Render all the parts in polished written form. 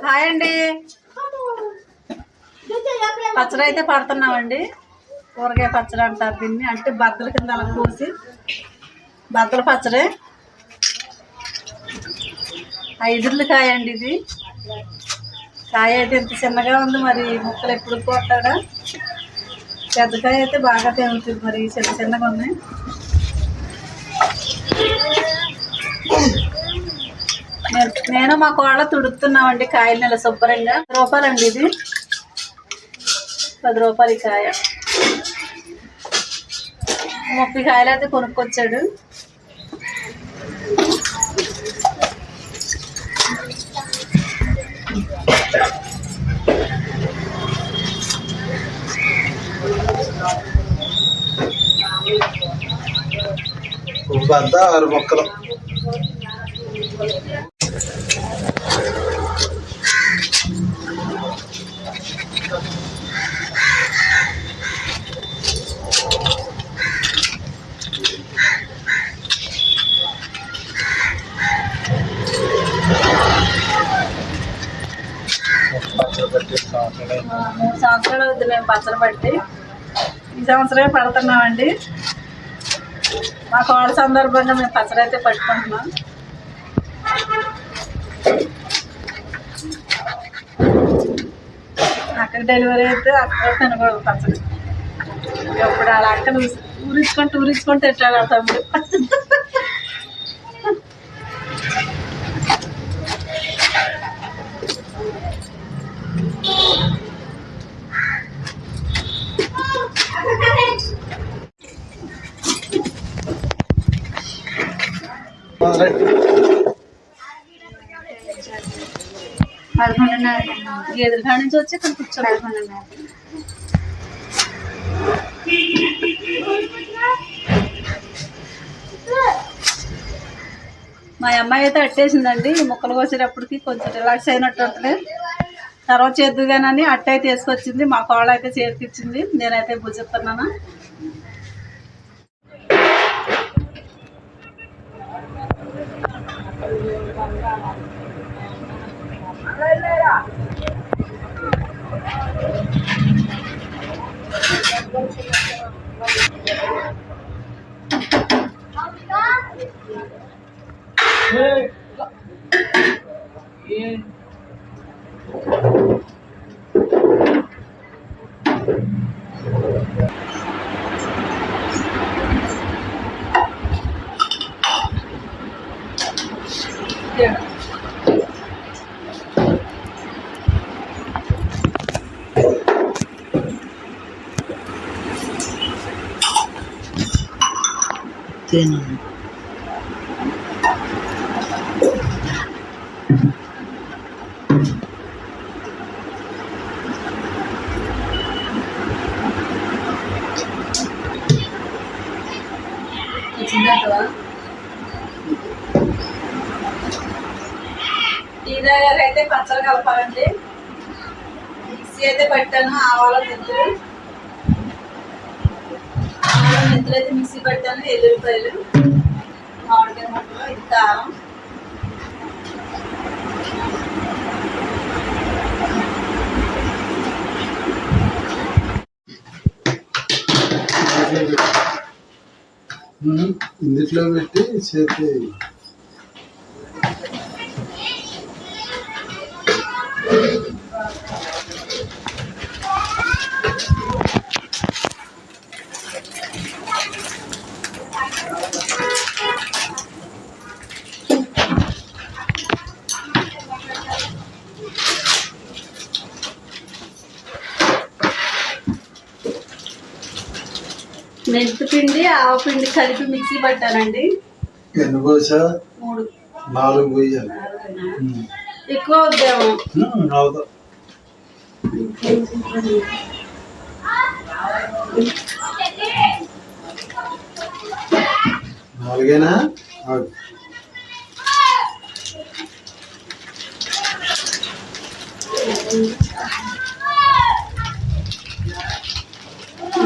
Hi అండి. పచ్చడి అయితే పడుతున్నామండి. కూరగాయ పచ్చడి అంటారు దీన్ని. అంటే బద్దల కింద అలా కోసి బద్దల పచ్చడి. 5 కాయ అండి ఇది. కాయ అయితే ఎంత చిన్నగా ఉంది, మరి ముక్కలు ఎప్పుడు పోతాడా. పెద్దకాయ అయితే బాగా తింటుంది, మరి చిన్న చిన్నగా ఉన్నాయి. నేను మా కోళ్ళ తుడుతున్నామండి కాయలు నెల శుభ్రంగా. 10 రూపాయలండి ఇది. 10 రూపాయలు కాయ. 30 కాయలు అయితే కొనుక్కొచ్చాడు. బద్ద 6 మొక్కలు. మూడు సంవత్సరాలు అవుతుంది మేము పచ్చడి పట్టి. ఈ సంవత్సరమే పడుతున్నామండి. మా కోళ్ళ సందర్భంగా మేము పచ్చడి అయితే పట్టుకుంటున్నాం. అక్కడ డెలివరీ అయితే అక్కడ తినకూడదు పచ్చడి. ఎప్పుడు అలా అక్కడ ఊరించుకొని తింటాడు ఆ తమ్ముడు. గేదెల కాడ నుంచి వచ్చి ఇక్కడ కూర్చోవాలి. మా అమ్మాయి అయితే అట్టేసిందండి. ముక్కలు కోసేటప్పటికి కొంచెం రిలాక్స్ అయినట్టు ఉంటుంది. తర్వాత చేద్దుగానని అట్ట అయితే వేసుకొచ్చింది. మా కోళ్ళ అయితే చేతికిచ్చింది. నేనైతే భుజిస్తున్నాను. టీ దగ్గర అయితే పచ్చడి కలపాలండి. మిక్సీ అయితే పట్టాను. ఆవాల మెంతులు అయితే మిక్సీ పట్టాను. ఎల్లుల్లిపాయలు, మామిడికాయ ముక్కలు, ఇది కారం. ఇందులో పెట్టి చేతి మెంతు పిండి, ఆవు పిండి కలిపి మిక్సీ పట్టానండి. ఎన్ని పోసా? 3. 4 పోయాలి. ఎక్కువ వద్దేమో. అవుతా 4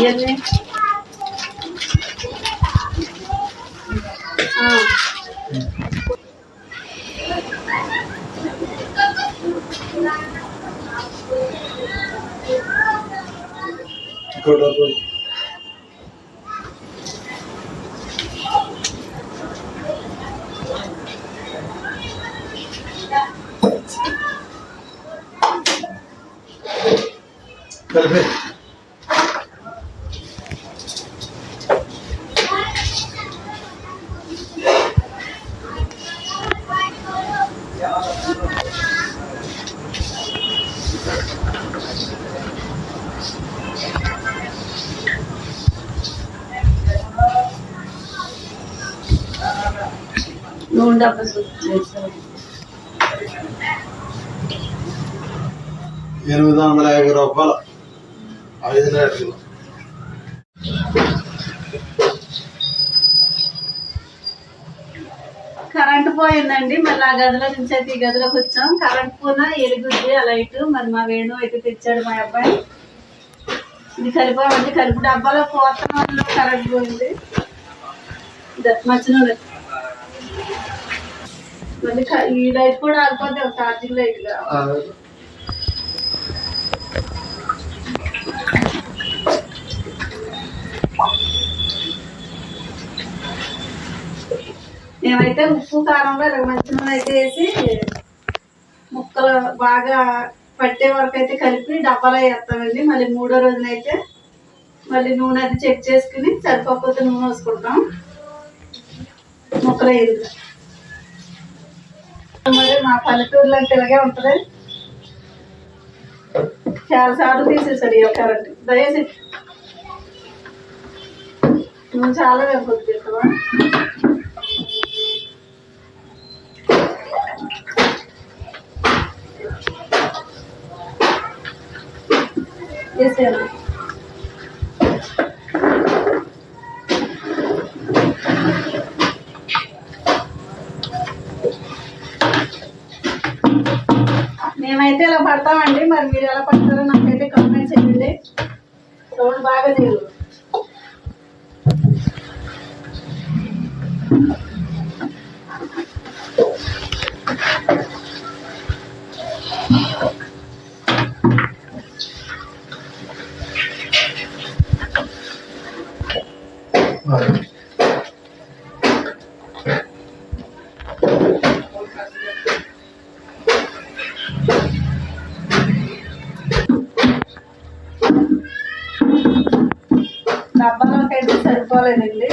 ఇవన్నీ ఫోటో కలిపి నూనె డబ్బా చేస్తాను. 850 రూపాయలు 5 లీటర్లు. కరెంట్ పోయిందండి. మళ్ళీ ఆ గదిలో నుంచి అయితే ఈ గదిలోకి వచ్చాం. కరెంట్ పోయినా ఎలుగుద్ది ఆ లైట్. మరి మా వేణు అయితే తెచ్చాడు మా అబ్బాయి. ఇది కలిపామండి. కలిపి డబ్బాలో పోతున్న వాళ్ళు కరెంట్ పోయింది. మధ్యలో మళ్ళీ ఈ లైట్ కూడా ఆగిపోతే ఒక ఛార్జింగ్ లైట్ కావాలి. మేమైతే ఉప్పు కారంలో మంచిగా అయితే వేసి ముక్కలు బాగా పట్టే వరకు అయితే కలిపి డబ్బాలో వేస్తామండి. మళ్ళీ 3వ రోజునైతే మళ్ళీ నూనె అది చెక్ చేసుకుని సరిపోతే నూనె వేసుకుంటాం. ముక్కలు వేయాలి. మరి మా పల్లెటూరులో అంటే ఇలాగే ఉంటుంది. చాలాసార్లు తీసేసాడు ఈ కరెంట్. దయచేసి నువ్వు చాలా వెళ్తుంది కదా. వేసాను. మేమైతే ఇలా పడతామండి. మరి మీరు ఎలా పడతారో నాకైతే కామెంట్ చేయండి. సౌండ్ బాగా లేదు. డబ్బాలోకి అయితే సరిపోలేదండి.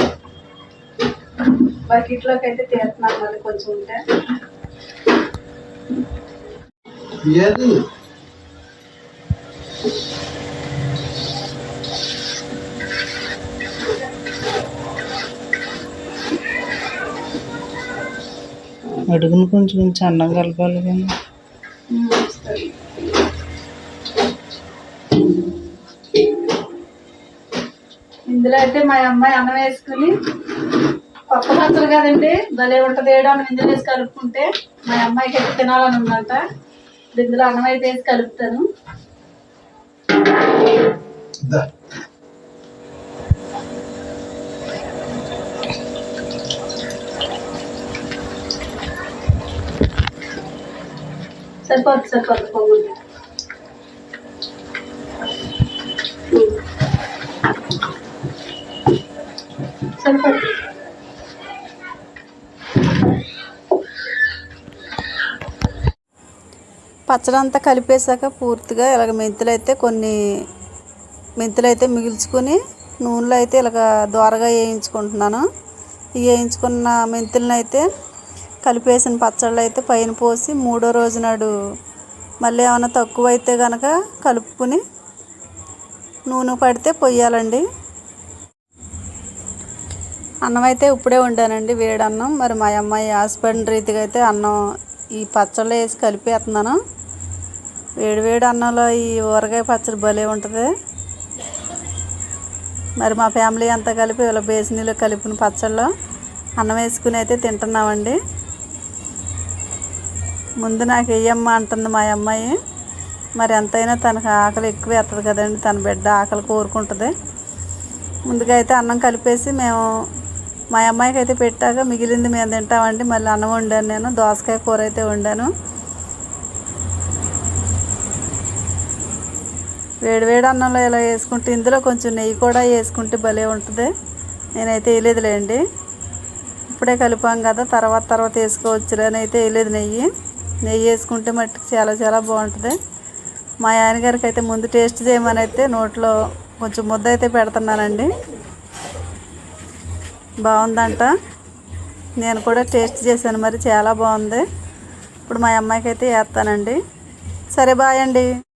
బకెట్లోకి అయితే తీస్తున్నాను. మళ్ళీ కొంచెం ఉంటే అడుగును కొంచెం కొంచెం అన్నం కలపాలి కానీ. ఇందులో అయితే మా అమ్మాయి అన్నం వేసుకుని పప్పు పచ్చలు కదండి భలే ఉంటుంది. వేయడం ఇందులో వేసి కలుపుకుంటే మా అమ్మాయికి అయితే తినాలని ఉందంట. ఇందులో అన్నం అయితే వేసి కలుపుతాను. సరిపోతుంది పొంగు. సరిపోతుంది. పచ్చడి అంతా కలిపేసాక పూర్తిగా ఇలాగ కొన్ని మెంతులు అయితే మిగిల్చుకొని నూనెలో అయితే ఇలాగ దోరగా వేయించుకుంటున్నాను. ఈ వేయించుకున్న మెంతులను అయితే కలిపేసిన పచ్చళ్ళు అయితే పైన పోసి 3వ రోజు నాడు మళ్ళీ ఏమైనా తక్కువ అయితే కనుక కలుపుకొని నూనె పడితే పొయ్యాలండి. అన్నం అయితే ఇప్పుడే వండానండి, వేడన్నం. మరి మా అమ్మాయి హాస్పిటల్ రీతిగా అయితే అన్నం ఈ పచ్చళ్ళు వేసి కలిపేస్తున్నాను. వేడివేడి అన్నంలో ఈ ఊరగాయ పచ్చడి భలే ఉంటుంది. మరి మా ఫ్యామిలీ అంతా కలిపి ఇలా బేసినీలో కలిపిన పచ్చళ్ళు అన్నం వేసుకుని అయితే తింటున్నామండి. ముందు నాకు వేయమ్మ అంటుంది మా అమ్మాయి. మరి ఎంతైనా తనకు ఆకలి ఎక్కువ వేస్తుంది కదండి. తన బిడ్డ ఆకలి కోరుకుంటుంది. ముందుగా అయితే అన్నం కలిపేసి మేము మా అమ్మాయికి అయితే పెట్టాక మిగిలింది మేము తింటామండి. మళ్ళీ అన్నం వండాను, నేను దోసకాయ కూర అయితే వండాను. వేడివేడి అన్నంలో ఇలా వేసుకుంటే ఇందులో కొంచెం నెయ్యి కూడా వేసుకుంటే భలే ఉంటుంది. నేనైతే వేయలేదులేండి, ఇప్పుడే కలిపాం కదా తర్వాత వేసుకోవచ్చులే అని అయితే వేయలేదు. నెయ్యి వేసుకుంటే మట్టుకు చాలా చాలా బాగుంటుంది. మా ఆయనగారికి అయితే ముందు టేస్ట్ చేయమని అయితే నోట్లో కొంచెం ముద్ద అయితే పెడుతున్నానండి. బాగుందంట, నేను కూడా టేస్ట్ చేశాను, మరి చాలా బాగుంది. ఇప్పుడు మా అమ్మాయికి అయితే వేస్తానండి. సరే బాయ్ అండి.